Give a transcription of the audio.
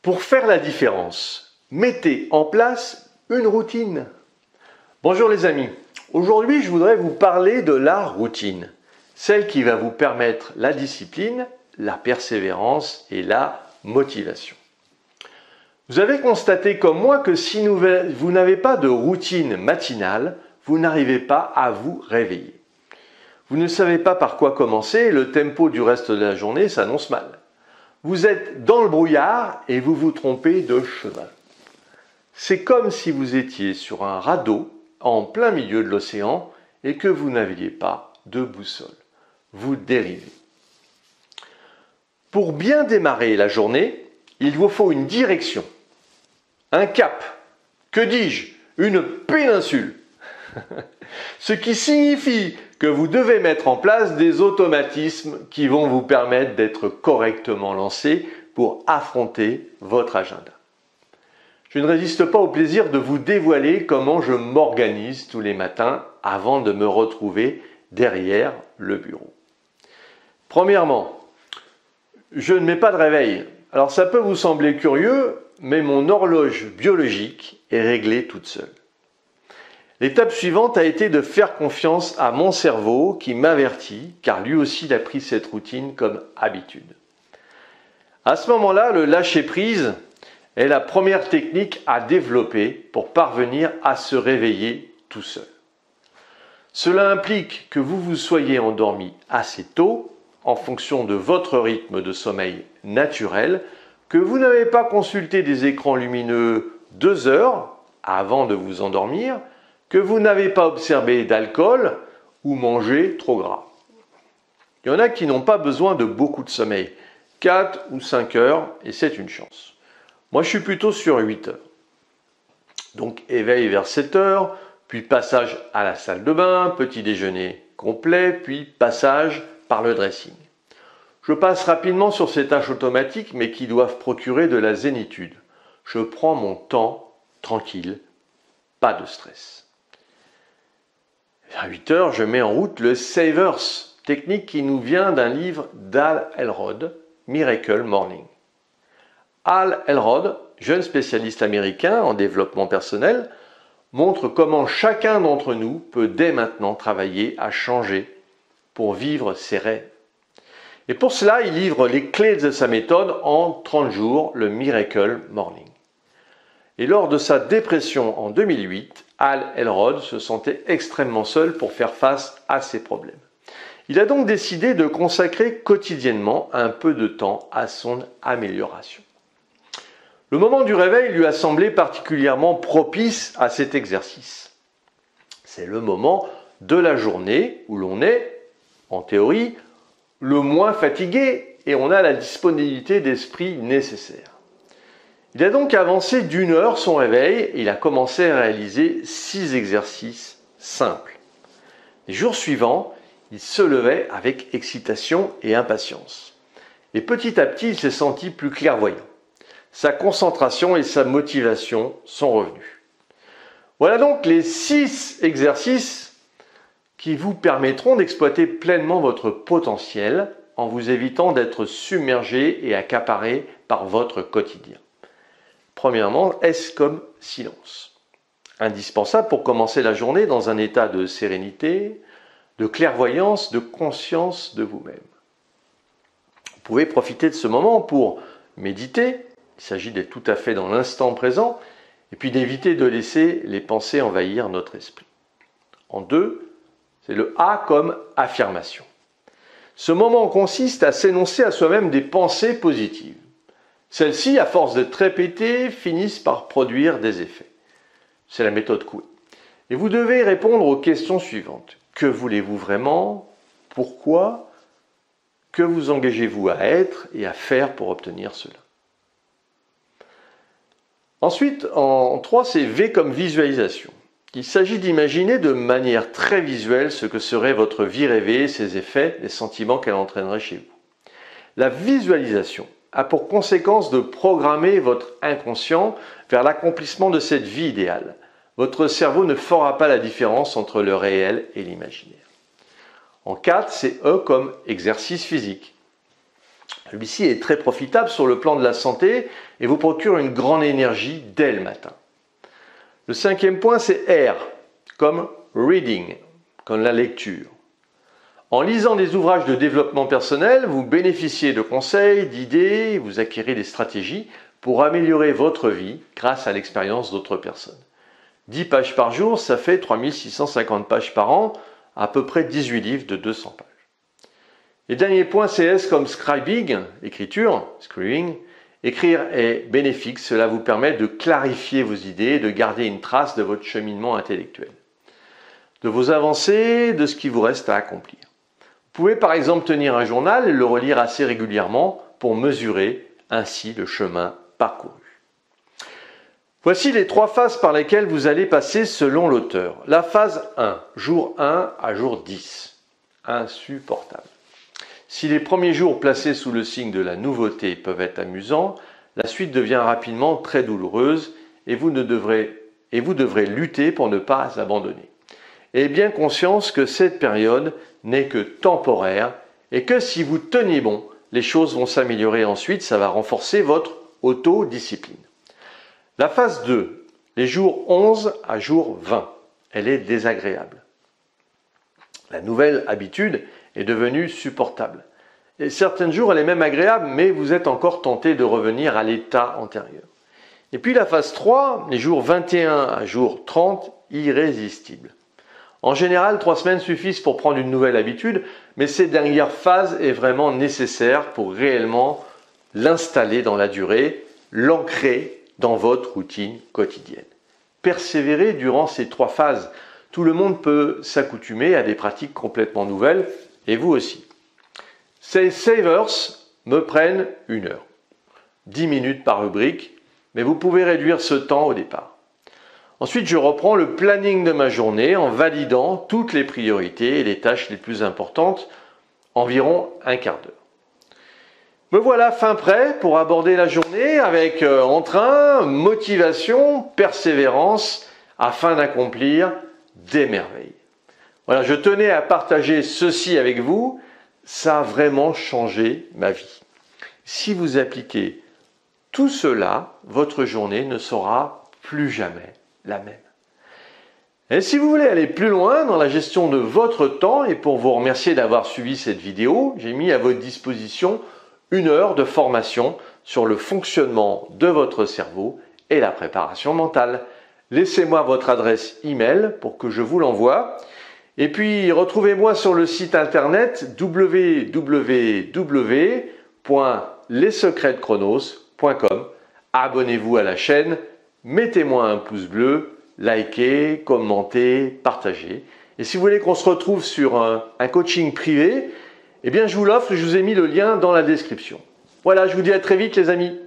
Pour faire la différence, mettez en place une routine. Bonjour les amis, aujourd'hui je voudrais vous parler de la routine, celle qui va vous permettre la discipline, la persévérance et la motivation. Vous avez constaté comme moi que si vous n'avez pas de routine matinale, vous n'arrivez pas à vous réveiller. Vous ne savez pas par quoi commencer et le tempo du reste de la journée s'annonce mal. Vous êtes dans le brouillard et vous vous trompez de chemin. C'est comme si vous étiez sur un radeau en plein milieu de l'océan et que vous n'aviez pas de boussole. Vous dérivez. Pour bien démarrer la journée, il vous faut une direction, un cap, que dis-je, une péninsule. Ce qui signifie que vous devez mettre en place des automatismes qui vont vous permettre d'être correctement lancé pour affronter votre agenda. Je ne résiste pas au plaisir de vous dévoiler comment je m'organise tous les matins avant de me retrouver derrière le bureau. Premièrement, je ne mets pas de réveil. Alors ça peut vous sembler curieux, mais mon horloge biologique est réglée toute seule. L'étape suivante a été de faire confiance à mon cerveau qui m'avertit, car lui aussi il a pris cette routine comme habitude. À ce moment-là, le lâcher-prise est la première technique à développer pour parvenir à se réveiller tout seul. Cela implique que vous vous soyez endormi assez tôt, en fonction de votre rythme de sommeil naturel, que vous n'avez pas consulté des écrans lumineux 2 heures avant de vous endormir, que vous n'avez pas observé d'alcool ou mangé trop gras. Il y en a qui n'ont pas besoin de beaucoup de sommeil, 4 ou 5 heures, et c'est une chance. Moi, je suis plutôt sur 8 heures. Donc, éveil vers 7 heures, puis passage à la salle de bain, petit déjeuner complet, puis passage par le dressing. Je passe rapidement sur ces tâches automatiques, mais qui doivent procurer de la zénitude. Je prends mon temps, tranquille, pas de stress. À 8 heures, je mets en route le Savers, technique qui nous vient d'un livre d'Hal Elrod, Miracle Morning. Hal Elrod, jeune spécialiste américain en développement personnel, montre comment chacun d'entre nous peut dès maintenant travailler à changer pour vivre ses rêves. Et pour cela, il livre les clés de sa méthode en 30 jours, le Miracle Morning. Et lors de sa dépression en 2008, Hal Elrod se sentait extrêmement seul pour faire face à ses problèmes. Il a donc décidé de consacrer quotidiennement un peu de temps à son amélioration. Le moment du réveil lui a semblé particulièrement propice à cet exercice. C'est le moment de la journée où l'on est, en théorie, le moins fatigué et on a la disponibilité d'esprit nécessaire. Il a donc avancé d'1 heure son réveil et il a commencé à réaliser 6 exercices simples. Les jours suivants, il se levait avec excitation et impatience. Et petit à petit, il s'est senti plus clairvoyant. Sa concentration et sa motivation sont revenues. Voilà donc les 6 exercices qui vous permettront d'exploiter pleinement votre potentiel en vous évitant d'être submergé et accaparé par votre quotidien. Premièrement, S comme silence. Indispensable pour commencer la journée dans un état de sérénité, de clairvoyance, de conscience de vous-même. Vous pouvez profiter de ce moment pour méditer, il s'agit d'être tout à fait dans l'instant présent, et puis d'éviter de laisser les pensées envahir notre esprit. En 2, c'est le A comme affirmation. Ce moment consiste à s'énoncer à soi-même des pensées positives. Celles-ci, à force d'être répétées, finissent par produire des effets. C'est la méthode Coué. Et vous devez répondre aux questions suivantes. Que voulez-vous vraiment? Pourquoi? Que vous engagez-vous à être et à faire pour obtenir cela? Ensuite, en 3, c'est V comme visualisation. Il s'agit d'imaginer de manière très visuelle ce que serait votre vie rêvée, ses effets, les sentiments qu'elle entraînerait chez vous. La visualisation a pour conséquence de programmer votre inconscient vers l'accomplissement de cette vie idéale. Votre cerveau ne fera pas la différence entre le réel et l'imaginaire. En 4, c'est E comme exercice physique. Celui-ci est très profitable sur le plan de la santé et vous procure une grande énergie dès le matin. Le cinquième point, c'est R, comme reading, comme la lecture. En lisant des ouvrages de développement personnel, vous bénéficiez de conseils, d'idées, vous acquérez des stratégies pour améliorer votre vie grâce à l'expérience d'autres personnes. 10 pages par jour, ça fait 3650 pages par an, à peu près 18 livres de 200 pages. Les derniers points, c'est S comme scribing, écriture, scribing. Écrire est bénéfique, cela vous permet de clarifier vos idées et de garder une trace de votre cheminement intellectuel, de vos avancées, de ce qui vous reste à accomplir. Vous pouvez par exemple tenir un journal et le relire assez régulièrement pour mesurer ainsi le chemin parcouru. Voici les 3 phases par lesquelles vous allez passer selon l'auteur. La phase 1, jour 1 à jour 10. Insupportable. Si les premiers jours placés sous le signe de la nouveauté peuvent être amusants, la suite devient rapidement très douloureuse et vous devrez lutter pour ne pas abandonner. Ayez bien conscience que cette période n'est que temporaire et que si vous tenez bon, les choses vont s'améliorer ensuite, ça va renforcer votre autodiscipline. La phase 2, les jours 11 à jour 20, elle est désagréable. La nouvelle habitude est devenue supportable. Et certains jours, elle est même agréable, mais vous êtes encore tenté de revenir à l'état antérieur. Et puis la phase 3, les jours 21 à jour 30, irrésistible. En général, 3 semaines suffisent pour prendre une nouvelle habitude, mais cette dernière phase est vraiment nécessaire pour réellement l'installer dans la durée, l'ancrer dans votre routine quotidienne. Persévérez durant ces 3 phases. Tout le monde peut s'accoutumer à des pratiques complètement nouvelles, et vous aussi. Ces savers me prennent 1 heure, 10 minutes par rubrique, mais vous pouvez réduire ce temps au départ. Ensuite, je reprends le planning de ma journée en validant toutes les priorités et les tâches les plus importantes, environ un quart d'heure. Me voilà fin prêt pour aborder la journée avec entrain, motivation, persévérance, afin d'accomplir des merveilles. Voilà, je tenais à partager ceci avec vous, ça a vraiment changé ma vie. Si vous appliquez tout cela, votre journée ne sera plus jamais la même. Et si vous voulez aller plus loin dans la gestion de votre temps, et pour vous remercier d'avoir suivi cette vidéo, j'ai mis à votre disposition 1 heure de formation sur le fonctionnement de votre cerveau et la préparation mentale. Laissez-moi votre adresse email pour que je vous l'envoie. Et puis retrouvez-moi sur le site internet www.lessecretsdechronos.com. Abonnez-vous à la chaîne, mettez-moi un pouce bleu, likez, commentez, partagez. Et si vous voulez qu'on se retrouve sur un coaching privé, eh bien je vous l'offre, je vous ai mis le lien dans la description. Voilà, je vous dis à très vite les amis.